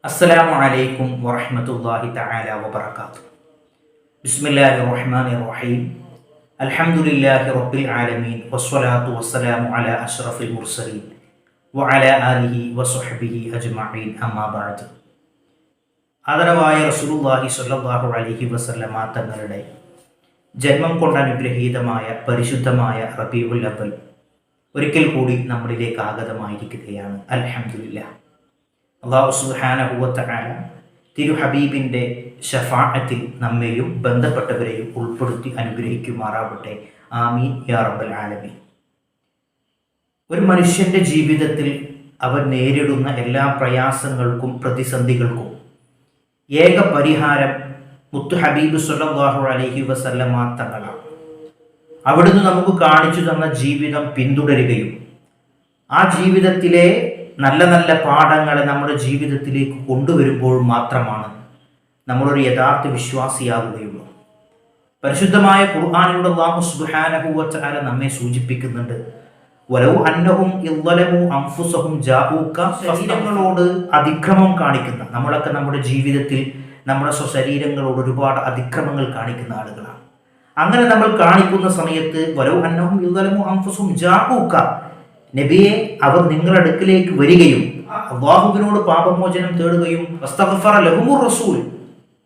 അസ്സലാമു അലൈക്കും വറഹ്മത്തുള്ളാഹി തആല വബറകാതുഹു. ബിസ്മില്ലാഹിർ റഹ്മാനിർ റഹീം. അൽഹംദുലില്ലാഹി റബ്ബിൽ ആലമീൻ വസ്സലാത്തു വസ്സലാമു അലാ അഷ്റഫിൽ മുർസലീൻ വഅലാ ആലിഹി വസ്വഹ്ബിഹി അജ്മഈൻ. അമ്മാ ബഅദ്. ആദരവായ റസൂലുള്ളാഹി സ്വല്ലല്ലാഹു അലൈഹി വസല്ലമ തങ്ങളുടെ ജന്മം കൊണ്ട് അനുഗ്രഹീതമായ പരിശുദ്ധമായ റബീഉൽ അവ്വൽ ഒരിക്കൽ കൂടി നമ്മളിലേക്ക് ആഗതമായിരിക്കുകയാണ്. അൽഹംദുലില്ലാഹ്. അല്ലാഹു സുബ്ഹാനഹു വ തആല തിരു ഹബീബിൻ്റെ ശഫാഅത്തിൽ നമ്മെയും ബന്ധപ്പെട്ടവരെയും ഉൾപ്പെടുത്തി അനുഗ്രഹിക്കുമാറാവട്ടെ. ആമീൻ യാ റബ്ബൽ ആലമീൻ. ഒരു മനുഷ്യൻ്റെ ജീവിതത്തിൽ അവൻ നേരിടുന്ന എല്ലാ പ്രയാസങ്ങൾക്കും പ്രതിസന്ധികൾക്കും ഏക പരിഹാരം മുത്തു ഹബീബ് സ്വല്ലല്ലാഹു അലൈഹി വസല്ലമ തങ്ങളാണ്. അവിടുന്ന് നമുക്ക് കാണിച്ചു തന്ന ജീവിതം പിന്തുടരുകയും ആ ജീവിതത്തിലെ നല്ല നല്ല പാഠങ്ങളെ നമ്മുടെ ജീവിതത്തിലേക്ക് കൊണ്ടുവരുമ്പോൾ മാത്രമാണ് നമ്മളൊരു യഥാർത്ഥ വിശ്വാസിയാവുകയുള്ളൂ. പരിശുദ്ധമായ ഖുർആനിലൂടെ അല്ലാഹു സുബ്ഹാനഹു വ തആല നമ്മെ സൂചിപ്പിക്കുന്നുണ്ട്, വലൗ അന്നഹും ഇദ്ദലമു അൻഫുസഹും ജാഊക. ശരീരങ്ങളോട് അതിക്രമം കാണിക്കുന്ന, നമ്മളൊക്കെ നമ്മുടെ ജീവിതത്തിൽ നമ്മുടെ സ്വശരീരങ്ങളോട് ഒരുപാട് അതിക്രമങ്ങൾ കാണിക്കുന്ന ആളുകളാണ്. അങ്ങനെ നമ്മൾ കാണിക്കുന്ന സമയത്ത് വലൗ അന്നഹും ഇദ്ദലമു അൻഫുസഹും ജാഊക, നബിയെ, അവർ നിങ്ങളുടെ അടുക്കിലേക്ക് വരികയും അല്ലാഹുവിനോട് പാപമോചനം തേടുകയും വസ്തഗ്ഫറ ലഹുമുർ റസൂൽ,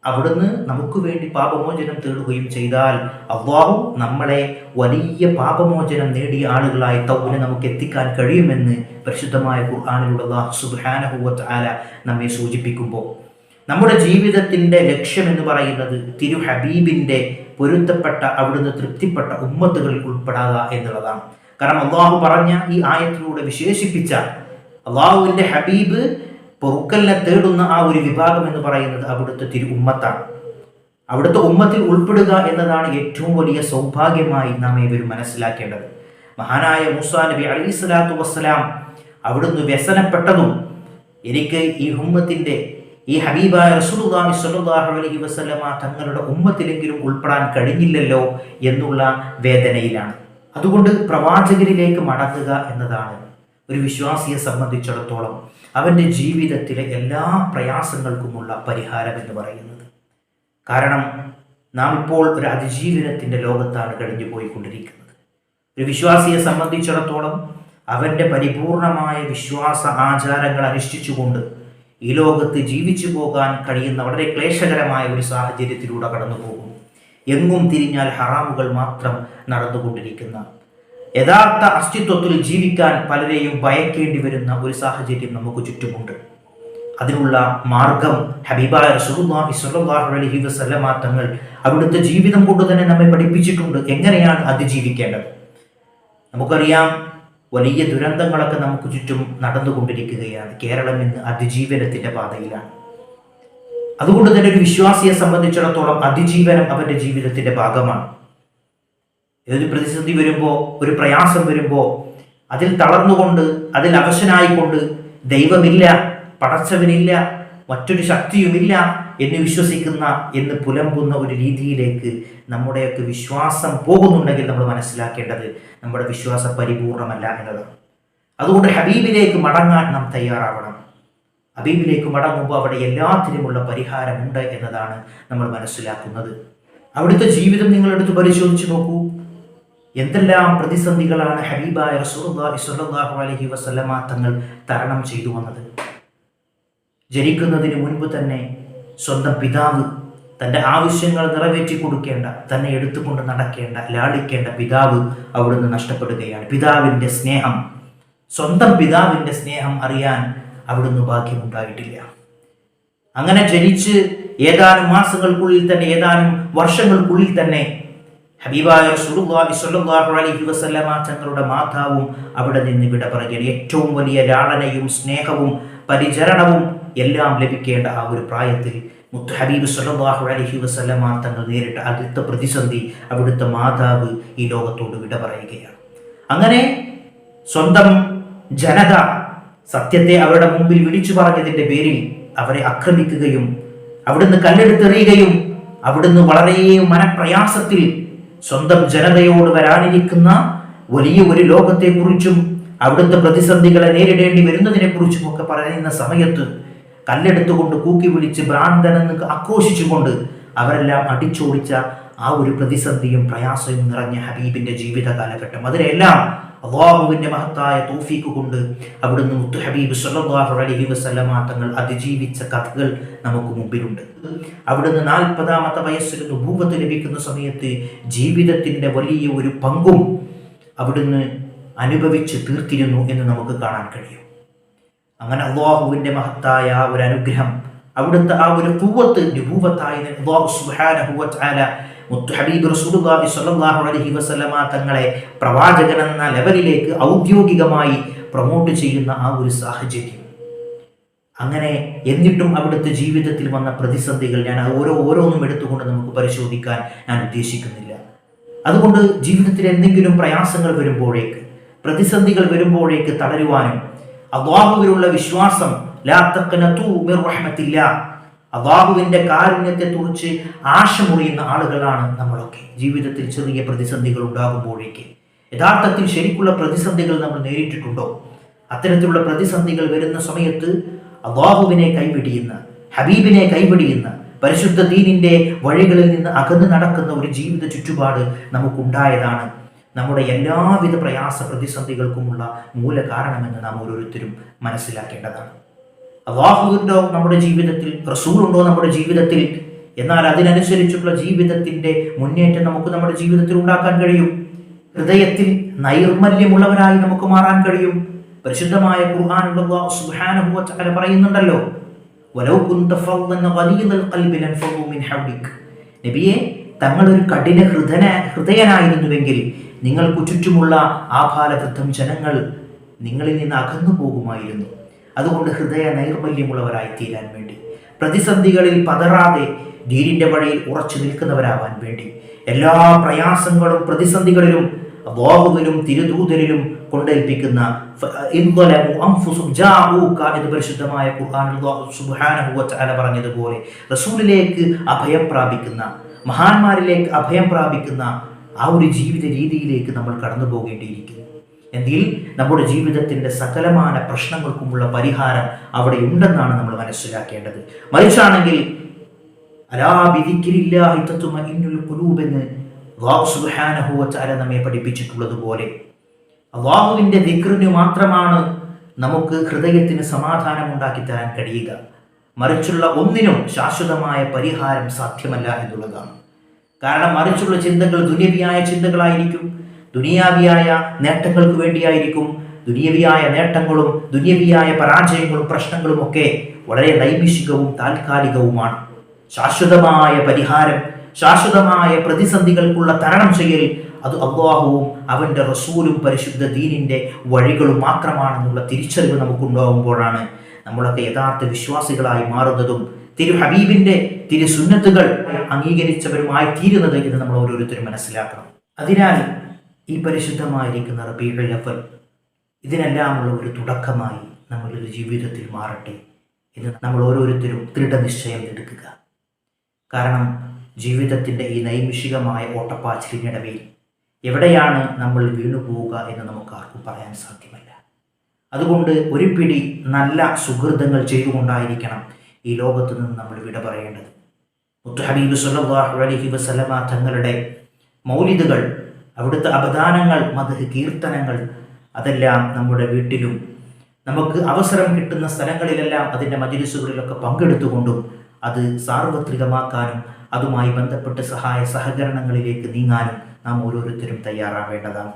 അവിടുന്ന് നമുക്ക് വേണ്ടി പാപമോചനം തേടുകയും ചെയ്താൽ അല്ലാഹു നമ്മളെ വലിയ പാപമോചനം നേടിയ ആളുകളായി തൗബിനെ നമുക്ക് എത്തിക്കാൻ കഴിയുമെന്ന് പരിശുദ്ധമായ ഖുർആനിലൂടെ അല്ലാഹു സുബ്ഹാനഹു വ തആല നമ്മെ സൂചിപ്പിക്കുമ്പോൾ നമ്മുടെ ജീവിതത്തിൻ്റെ ലക്ഷ്യം എന്ന് പറയുന്നത് തിരു ഹബീബിൻ്റെ പൊരുത്തപ്പെട്ട, അവിടുന്ന് തൃപ്തിപ്പെട്ട ഉമ്മത്തുകളിൽ ഉൾപ്പെടാക എന്നുള്ളതാണ്. കാരണം അള്ളാഹു പറഞ്ഞ ഈ ആയത്തിലൂടെ വിശേഷിപ്പിച്ച അള്ളാഹുവിൻ്റെ ഹബീബ് പൊറുക്കലിനെ തേടുന്ന ആ ഒരു വിഭാഗം എന്ന് പറയുന്നത് അവിടുത്തെ തിരു ഉമ്മത്താണ്. അവിടുത്തെ ഉമ്മത്തിൽ ഉൾപ്പെടുക എന്നതാണ് ഏറ്റവും വലിയ സൗഭാഗ്യമായി നാം ഏവരും മനസ്സിലാക്കേണ്ടത്. മഹാനായ മൂസാ നബി അലൈഹിസ്സലാത്തു വസ്സലാം അവിടുന്ന് വ്യസനപ്പെട്ടതും എനിക്ക് ഈ ഉമ്മത്തിൻ്റെ, ഈ ഹബീബായ റസൂലുള്ളാഹി സ്വല്ലല്ലാഹു അലൈഹി വസല്ലമ തങ്ങളുടെ ഉമ്മത്തിലെങ്കിലും ഉൾപ്പെടാൻ കഴിഞ്ഞില്ലല്ലോ എന്നുള്ള വേദനയിലാണ്. അതുകൊണ്ട് പ്രവാചകരിലേക്ക് മടങ്ങുക എന്നതാണ് ഒരു വിശ്വാസിയെ സംബന്ധിച്ചിടത്തോളം അവൻ്റെ ജീവിതത്തിലെ എല്ലാ പ്രയാസങ്ങൾക്കുമുള്ള പരിഹാരം എന്ന് പറയുന്നത്. കാരണം നാം ഇപ്പോൾ ഒരു അതിജീവനത്തിൻ്റെ ലോകത്താണ് കഴിഞ്ഞു പോയിക്കൊണ്ടിരിക്കുന്നത്. ഒരു വിശ്വാസിയെ സംബന്ധിച്ചിടത്തോളം അവൻ്റെ പരിപൂർണമായ വിശ്വാസ ആചാരങ്ങൾ അനുഷ്ഠിച്ചുകൊണ്ട് ഈ ലോകത്ത് ജീവിച്ചു പോകാൻ കഴിയുന്ന വളരെ ക്ലേശകരമായ ഒരു സാഹചര്യത്തിലൂടെ കടന്നു പോകും. എങ്ങും തിരിഞ്ഞാൽ ഹറാമുകൾ മാത്രം നടന്നുകൊണ്ടിരിക്കുന്ന, യഥാർത്ഥ അസ്തിത്വത്തിൽ ജീവിക്കാൻ പലരെയും ഭയക്കേണ്ടി വരുന്ന ഒരു സാഹചര്യം നമുക്ക് ചുറ്റുമുണ്ട്. അതിനുള്ള മാർഗം ഹബീബായ റസൂലുള്ളാഹി സ്വല്ലല്ലാഹു അലൈഹി വസല്ലമ തങ്ങൾ അവിടുത്തെ ജീവിതം കൊണ്ട് തന്നെ നമ്മെ പഠിപ്പിച്ചിട്ടുണ്ട്. എങ്ങനെയാണ് അതിജീവിക്കേണ്ടത്? നമുക്കറിയാം, വലിയ ദുരന്തങ്ങളൊക്കെ നമുക്ക് ചുറ്റും നടന്നുകൊണ്ടിരിക്കുകയാണ്. കേരളം ഇന്ന് അതിജീവനത്തിൻ്റെ പാതയിലാണ്. അതുകൊണ്ട് തന്നെ ഒരു വിശ്വാസിയെ സംബന്ധിച്ചിടത്തോളം അതിജീവനം അവൻ്റെ ജീവിതത്തിൻ്റെ ഭാഗമാണ്. ഏതൊരു പ്രതിസന്ധി വരുമ്പോൾ, ഒരു പ്രയാസം വരുമ്പോൾ അതിൽ തളർന്നുകൊണ്ട്, അതിൽ അവശനായിക്കൊണ്ട് ദൈവമില്ല, പടച്ചവനില്ല, മറ്റൊരു ശക്തിയുമില്ല എന്ന് വിശ്വസിക്കുന്ന, എന്ന് പുലമ്പുന്ന ഒരു രീതിയിലേക്ക് നമ്മുടെയൊക്കെ വിശ്വാസം പോകുന്നുണ്ടെങ്കിൽ നമ്മൾ മനസ്സിലാക്കേണ്ടത് നമ്മുടെ വിശ്വാസം പരിപൂർണമല്ല എന്നതാണ്. അതുകൊണ്ട് ഹബീബിലേക്ക് മടങ്ങാൻ നാം തയ്യാറാവണം. ഹബീബിലേക്ക് മടങ്ങുമ്പോൾ അവിടെ എല്ലാത്തിനുമുള്ള പരിഹാരമുണ്ട് എന്നതാണ് നമ്മൾ മനസ്സിലാക്കുന്നത്. അവിടുത്തെ ജീവിതം നിങ്ങളെടുത്ത് പരിശോധിച്ച് നോക്കൂ. എന്തെല്ലാം പ്രതിസന്ധികളാണ് ഹബീബായ റസൂലുള്ളാഹി സ്വല്ലല്ലാഹു അലൈഹി വസല്ലമ തങ്ങൾ തരണം ചെയ്തു വന്നത്. ജനിക്കുന്നതിന് മുൻപ് തന്നെ സ്വന്തം പിതാവ്, തൻ്റെ ആവശ്യങ്ങൾ നിറവേറ്റി കൊടുക്കേണ്ട, തന്നെ എടുത്തുകൊണ്ട് നടക്കേണ്ട, ലാളിക്കേണ്ട പിതാവ് അവിടുന്ന് നഷ്ടപ്പെടുകയാണ്. പിതാവിൻ്റെ സ്നേഹം, സ്വന്തം പിതാവിൻ്റെ സ്നേഹം അറിയാൻ അവിടുന്ന് ഭാഗ്യമുണ്ടായിട്ടില്ല. അങ്ങനെ ജനിച്ച് ഏതാനും മാസങ്ങൾക്കുള്ളിൽ തന്നെ, ഏതാനും വർഷങ്ങൾക്കുള്ളിൽ തന്നെ ഹബീബായ റസൂലുള്ളാഹി സ്വല്ലല്ലാഹു അലൈഹി വസല്ലമ തങ്ങളുടെ മാതാവും അവിടെ നിന്ന് വിട പറയുകയാണ്. ഏറ്റവും വലിയ ലാളനയും സ്നേഹവും പരിചരണവും എല്ലാം ലഭിക്കേണ്ട ആ ഒരു പ്രായത്തിൽ മുത്ത് ഹബീബ് സ്വല്ലല്ലാഹു അലൈഹി വസല്ലമ തങ്ങൾ നേരിട്ട അടുത്ത പ്രതിസന്ധി, അവിടുത്തെ മാതാവ് ഈ ലോകത്തോട് വിട പറയുകയാണ്. അങ്ങനെ സ്വന്തം ജനത സത്യത്തെ അവരുടെ മുമ്പിൽ വിളിച്ചു പറഞ്ഞതിൻ്റെ പേരിൽ അവരെ ആക്രമിക്കുകയും അവിടുന്ന് കല്ലെടുത്തെറിയുകയും അവിടുന്ന് വളരെ മനപ്രയാസത്തിൽ സ്വന്തം ജനതയോട് വരാനിരിക്കുന്ന വലിയ ഒരു ലോകത്തെക്കുറിച്ചും അവിടുത്തെ പ്രതിസന്ധികളെ നേരിടേണ്ടി വരുന്നതിനെ കുറിച്ചും ഒക്കെ പറയുന്ന സമയത്ത് കല്ലെടുത്തുകൊണ്ട് കൂക്കി വിളിച്ച് ഭ്രാന്തനെന്ന് ആക്രോശിച്ചുകൊണ്ട് അവരെല്ലാം അടിച്ചോടിച്ച ആ ഒരു പ്രതിസന്ധിയും പ്രയാസവും നിറഞ്ഞ ഹബീബിന്റെ ജീവിത കാലഘട്ടം, അതിനെല്ലാം അല്ലാഹുവിന്റെ മഹത്തായ തൗഫീഖ് കൊണ്ട് അവിടുന്ന് മുത്തു ഹബീബ് സ്വല്ലല്ലാഹു അലൈഹി വസല്ലമ തങ്ങൾ അതിജീവിച്ച കഥകൾ നമുക്ക് മുമ്പിലുണ്ട്. അവിടുന്ന് 40-ാമത്തെ വയസ്സിൽ നുബൂവത്ത് ലഭിക്കുന്ന സമയത്ത് ജീവിതത്തിന്റെ വലിയ ഒരു പങ്കും അവിടുന്ന് അനുഭവിച്ച് തീർത്തിരുന്നു എന്ന് നമുക്ക് കാണാൻ കഴിയും. അങ്ങനെ അല്ലാഹുവിന്റെ മഹത്തായ ഒരു അനുഗ്രഹം, അവിടുത്തെ ആ ഒരു ഖുവ്വത്ത് നുബൂവത്തായി അല്ലാഹു സുബ്ഹാനഹു വ തആല മുത്തു ഹബീബ് റസൂലുള്ളാഹി സ്വല്ലല്ലാഹു അലൈഹി വസല്ലമ തങ്ങളെ പ്രവാചകൻ എന്ന ലെവലിലേക്ക് ഔദ്യോഗികമായി പ്രൊമോട്ട് ചെയ്യുന്ന ആ ഒരു സാഹചര്യം. അങ്ങനെ എന്നിട്ടും അവിടുത്തെ ജീവിതത്തിൽ വന്ന പ്രതിസന്ധികൾ ഞാൻ ഓരോന്നും എടുത്തുകൊണ്ട് നമുക്ക് പരിശോധിക്കാൻ ഞാൻ ഉദ്ദേശിക്കുന്നില്ല. അതുകൊണ്ട് ജീവിതത്തിൽ എന്തെങ്കിലും പ്രയാസങ്ങൾ വരുമ്പോഴേക്ക്, പ്രതിസന്ധികൾ വരുമ്പോഴേക്ക് തളരുവാനും അല്ലാഹുവിലുള്ള വിശ്വാസം, ലാ തഖ്നതു മിർ റഹ്മത്തില്ലാഹ്, അല്ലാഹുവിന്റെ കാരുണ്യത്തെ കുറിച്ച് ആശമുറിയുന്ന ആളുകളാണ് നമ്മളൊക്കെ. ജീവിതത്തിൽ ചെറിയ പ്രതിസന്ധികൾ ഉണ്ടാകുമ്പോഴേക്ക് യഥാർത്ഥത്തിൽ ശരിക്കുള്ള പ്രതിസന്ധികൾ നമ്മൾ നേരിട്ടിട്ടുണ്ടോ? അത്തരത്തിലുള്ള പ്രതിസന്ധികൾ വരുന്ന സമയത്ത് അല്ലാഹുവിനെ കൈവിടിയുന്ന, ഹബീബിനെ കൈവിടിയുന്ന, പരിശുദ്ധ ദീനിന്റെ വഴികളിൽ നിന്ന് അകന്നു നടക്കുന്ന ഒരു ജീവിത ചുറ്റുപാട് നമുക്കുണ്ടായതാണ് നമ്മുടെ എല്ലാവിധ പ്രയാസ പ്രതിസന്ധികൾക്കുമുള്ള മൂല കാരണമെന്ന് നാം ഓരോരുത്തരും മനസ്സിലാക്കേണ്ടതാണ്. അല്ലാഹുവുണ്ടോ നമ്മുടെ ജീവിതത്തിൽ, റസൂലുണ്ടോ നമ്മുടെ ജീവിതത്തിൽ, എന്നാൽ അതിനനുസരിച്ചുള്ള ജീവിതത്തിന്റെ മുന്നേറ്റം നമുക്ക് നമ്മുടെ ജീവിതത്തിൽ ഉണ്ടാക്കാൻ കഴിയും. ഹൃദയത്തിൽ നൈർമല്യമുള്ളവരായി നമുക്ക് മാറാൻ കഴിയും. പരിശുദ്ധമായ ഖുർആനിൽ അല്ലാഹു സുബ്ഹാനഹു വ തആല പറയുന്നുണ്ടല്ലോ, വലൗ കുന്ത ഫദ്ദൻ ഗലീദൽ ഖൽബി ലൻഫദു മിൻ ഹൗലിക്, നബിയെ തങ്ങളൊരു കഠിന ഹൃദയനായിരുന്നുവെങ്കിൽ നിങ്ങൾക്ക് ചുറ്റുമുള്ള ആഭാലവൃദ്ധം ജനങ്ങൾ നിങ്ങളിൽ നിന്ന് അകന്നു പോകുമായിരുന്നു. അതുകൊണ്ട് ഹൃദയ നൈർമല്യമുള്ളവരായി തീരാൻ വേണ്ടി, പ്രതിസന്ധികളിൽ പതറാതെ ദീനിന്റെ വഴിയിൽ ഉറച്ചു നിൽക്കുന്നവരാവാൻ വേണ്ടി, എല്ലാ പ്രയാസങ്ങളും പ്രതിസന്ധികളിലും അല്ലാഹുവിലും തിരുദൂതരിലും കൊണ്ടേൽപ്പിക്കുന്ന എന്ന് പരിശുദ്ധമായ ഖുർആനിൽ അല്ലാഹു സുബ്ഹാനഹു വ തആല പറഞ്ഞതുപോലെ റസൂലിലേക്ക് അഭയം പ്രാപിക്കുന്ന, മഹാന്മാരിലേക്ക് അഭയം പ്രാപിക്കുന്ന ആ ഒരു ജീവിത രീതിയിലേക്ക് നമ്മൾ കടന്നു പോകേണ്ടിയിരിക്കുന്നു. എങ്കിൽ നമ്മുടെ ജീവിതത്തിന്റെ സകലമാന പ്രശ്നങ്ങൾക്കുമുള്ള പരിഹാരം അവിടെ ഉണ്ടെന്നാണ് നമ്മൾ മനസ്സിലാക്കേണ്ടത്. മറിച്ചാണെങ്കിൽ അലാ ബിദിക്രില്ലാഹി തത്മഇന്നുൽ ഖുലൂബ് എന്ന് അല്ലാഹു സുബ്ഹാനഹു വ തആല നമ്മെ പഠിപ്പിച്ചിട്ടുള്ളതുപോലെ അല്ലാഹുവിന്റെ ദിക്റിന് മാത്രമാണ് നമുക്ക് ഹൃദയത്തിന് സമാധാനം ഉണ്ടാക്കി തരാൻ കഴിയുക. മറിച്ചുള്ള ഒന്നിനും ശാശ്വതമായ പരിഹാരം സാധ്യമല്ല എന്നുള്ളതാണ്. കാരണം മറിച്ചുള്ള ചിന്തകൾ ദുനിയവിയായ ചിന്തകളായിരിക്കും, ദുനിയാവിയായ നേട്ടങ്ങൾക്ക് വേണ്ടിയായിരിക്കും. ദുനിയവിയായ നേട്ടങ്ങളും ദുനിയവിയായ പരാജയങ്ങളും പ്രശ്നങ്ങളും ഒക്കെ വളരെ നൈമിഷികവും താൽക്കാലികവുമാണ്. ശാശ്വതമായ പരിഹാരം, ശാശ്വതമായ പ്രതിസന്ധികൾക്കുള്ള തരണം ചെയ്യൽ അത് അല്ലാഹുവും അവന്റെ റസൂലും പരിശുദ്ധ ദീനിന്റെ വഴികളും മാത്രമാണെന്നുള്ള തിരിച്ചറിവ് നമുക്കുണ്ടാകുമ്പോഴാണ് നമ്മളൊക്കെ യഥാർത്ഥ വിശ്വാസികളായി മാറുന്നതും തിരു ഹബീബിന്റെ തിരു സുന്നത്തുകൾ അംഗീകരിച്ചവരുമായി തീരുന്നത് എന്ന് നമ്മൾ ഓരോരുത്തരും മനസ്സിലാക്കണം. അതിനാൽ ഈ പരിശുദ്ധമായിരിക്കുന്ന റബീഉൽ അവ്വൽ ഇതിനെല്ലാമുള്ള ഒരു തുടക്കമായി നമ്മളുടെ ജീവിതത്തിൽ മാറട്ടെ എന്ന് നമ്മൾ ഓരോരുത്തരും ദൃഢനിശ്ചയം എടുക്കുക. കാരണം ജീവിതത്തിൻ്റെ ഈ നൈമിഷികമായ ഓട്ടപ്പാച്ചിലിനിടയിൽ എവിടെയാണ് നമ്മൾ വീണുപോവുക എന്ന് നമുക്ക് ആർക്കും പറയാൻ സാധ്യമല്ല. അതുകൊണ്ട് ഒരു പിടി നല്ല സുഹൃതങ്ങൾ ചെയ്തുകൊണ്ടായിരിക്കണം ഈ ലോകത്ത് നിന്ന് നമ്മൾ വിട പറയേണ്ടത്. മുത്തു ഹബീബ് സ്വല്ലല്ലാഹു അലൈഹി വസല്ലമ തങ്ങളുടെ മൗലിദുകൾ, അവിടുത്തെ അബദാനങ്ങൾ, മദ്ഹ് കീർത്തനങ്ങൾ അതെല്ലാം നമ്മുടെ വീട്ടിലും നമുക്ക് അവസരം കിട്ടുന്ന സ്ഥലങ്ങളിലെല്ലാം അതിൻ്റെ മജ്‌ലിസുകളിലൊക്കെ പങ്കെടുത്തുകൊണ്ടും അത് സാർവത്രികമാക്കാനും അതുമായി ബന്ധപ്പെട്ട് സഹകരണങ്ങളിലേക്ക് നീങ്ങാനും നാം ഓരോരുത്തരും തയ്യാറാവേണ്ടതാണ്.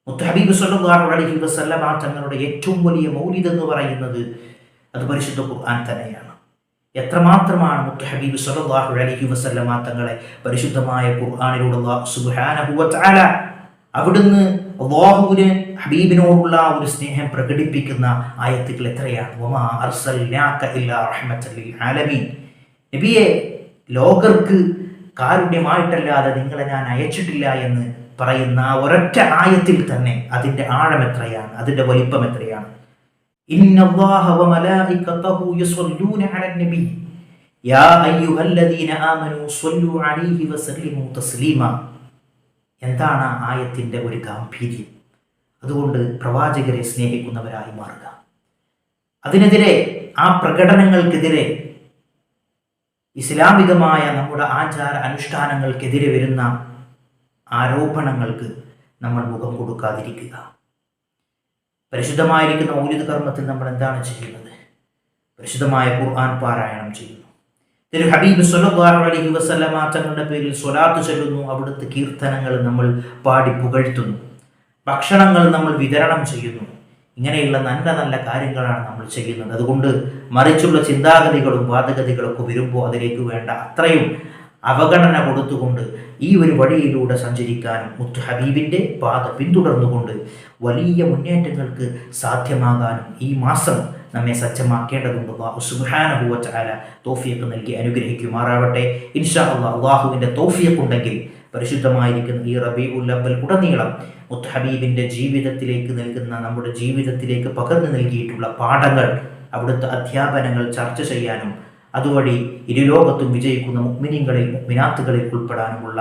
മുത്ത് ഹബീബ് സ്വല്ലല്ലാഹു അലൈഹി വസല്ലമ തങ്ങളുടെ ഏറ്റവും വലിയ മൗലിദ് എന്ന് പറയുന്നത് അത് പരിശുദ്ധ ഖുർആൻ തന്നെയാണ്. എത്രമാത്രമാണ് മുത്ത് ഹബീബ് സ്വല്ലല്ലാഹു അലൈഹി വസല്ലമ തങ്ങളെ പരിശുദ്ധമായ ഖുർആനിലൂടെ അല്ലാഹു സുബ്ഹാനഹു വ തആല അവിടുന്ന് അല്ലാഹുവിന് ഹബീബിനോടുള്ള ഒരു സ്നേഹം പ്രകടിപ്പിക്കുന്ന ആയത്തുകൾ എത്രയാണ്. വമാ അർസൽനാക ഇല്ലാ റഹ്മത്തൽ ലിൽ ആലമീൻ, നബിയെ ലോകർക്ക് കാരുണ്യമായിട്ടല്ലാതെ നിങ്ങളെ ഞാൻ അയച്ചിട്ടില്ല എന്ന് പറയുന്ന ഒരൊറ്റ ആയത്തിൽ തന്നെ അതിൻ്റെ ആഴം എത്രയാണ്, അതിൻ്റെ വലിപ്പം എത്രയാണ്. ഇന്നല്ലാഹ വമലായികതഹു യുസല്ലൂന അലൻ നബി യാ അയ്യുഹല്ലദീന ആമനൂ സ്വല്ലു അലൈഹി വസല്ലിമു തസ്ലീമാ. എന്താണ് ആയത്തിൻ്റെ ഒരു ഗാംഭീര്യം. അതുകൊണ്ട് പ്രവാചകരെ സ്നേഹിക്കുന്നവരായി മാറുക. അതിനെതിരെ ആ പ്രകടനങ്ങൾക്കെതിരെ, ഇസ്ലാമികമായ നമ്മുടെ ആചാര അനുഷ്ഠാനങ്ങൾക്കെതിരെ വരുന്ന ആരോപണങ്ങൾക്ക് നമ്മൾ മുഖം കൊടുക്കാതിരിക്കുക. പരിശുദ്ധമായിരിക്കുന്ന മൗലിദ് കർമ്മത്തിൽ നമ്മൾ എന്താണ് ചെയ്യുന്നത്? പരിശുദ്ധമായ ഖുർആൻ പാരായണം ചെയ്യുന്നു. തിരു ഹബീബ് സ്വല്ലല്ലാഹു അലൈഹി വസല്ലമ തങ്ങളുടെ പേരിൽ സ്വലാത്ത് ചൊല്ലുന്നു. അവിടുത്തെ കീർത്തനങ്ങൾ നമ്മൾ പാടി പുകഴ്ത്തുന്നു. ഭക്ഷണങ്ങൾ നമ്മൾ വിതരണം ചെയ്യുന്നു. ഇങ്ങനെയുള്ള നല്ല നല്ല കാര്യങ്ങളാണ് നമ്മൾ ചെയ്യുന്നത്. അതുകൊണ്ട് മറിച്ചുള്ള ചിന്താഗതികളും വാദഗതികളൊക്കെ വരുമ്പോൾ അതിലേക്ക് വേണ്ട അത്രയും അവഗണന കൊടുത്തുകൊണ്ട് ഈ ഒരു വഴിയിലൂടെ സഞ്ചരിക്കാനും മുത്ത് ഹബീബിൻ്റെ പാത പിന്തുടർന്നുകൊണ്ട് വലിയ മുന്നേറ്റങ്ങൾക്ക് സാധ്യമാകാനും ഈ മാസം നമ്മെ സജ്ജമാക്കേണ്ടതുണ്ട്. അല്ലാഹു സുബ്ഹാനഹു വ തആല തൗഫീഖ് നൽകി അനുഗ്രഹിക്കുമാറാവട്ടെ. ഇൻഷാ അല്ലാഹ് അല്ലാഹുവിൻ്റെ തൗഫീഖ് ഉണ്ടെങ്കിൽ പരിശുദ്ധമായിരിക്കുന്ന ഈ റബീഉൽ അവ്വൽ ഉടനീളം മുത്ത് ഹബീബിൻ്റെ ജീവിതത്തിലേക്ക് നൽകുന്ന, നമ്മുടെ ജീവിതത്തിലേക്ക് പകർന്നു നൽകിയിട്ടുള്ള പാഠങ്ങൾ, അവിടുത്തെ അധ്യാപനങ്ങൾ ചർച്ച ചെയ്യാനും അതുവഴി ഇരുലോകത്തും വിജയിക്കുന്ന മുഅ്മിനീങ്ങളിൽ മുഅ്മിനാത്തുകളിൽ ഉൾപ്പെടാനുമുള്ള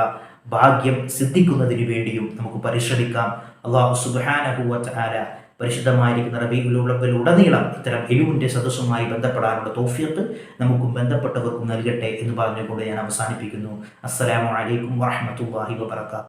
ഭാഗ്യം സിദ്ധിക്കുന്നതിന് വേണ്ടിയും നമുക്ക് പരിശ്രമിക്കാം. അല്ലാഹു സുബ്ഹാനഹു വ തആല പരിശുദ്ധമായിരിക്കുന്ന റബീഉൽ അവ്വൽ ഉടനീളം ഇത്തരം ഇൽമിൻ്റെ സദസ്സുമായി ബന്ധപ്പെടാനുള്ള തൗഫീഖ് നമുക്കും ബന്ധപ്പെട്ടവർക്കും നൽകട്ടെ എന്ന് പറഞ്ഞുകൊണ്ട് ഞാൻ അവസാനിപ്പിക്കുന്നു. അസ്സലാമു അലൈക്കും വറഹ്മത്തുള്ളാഹി വബറകാതുഹു.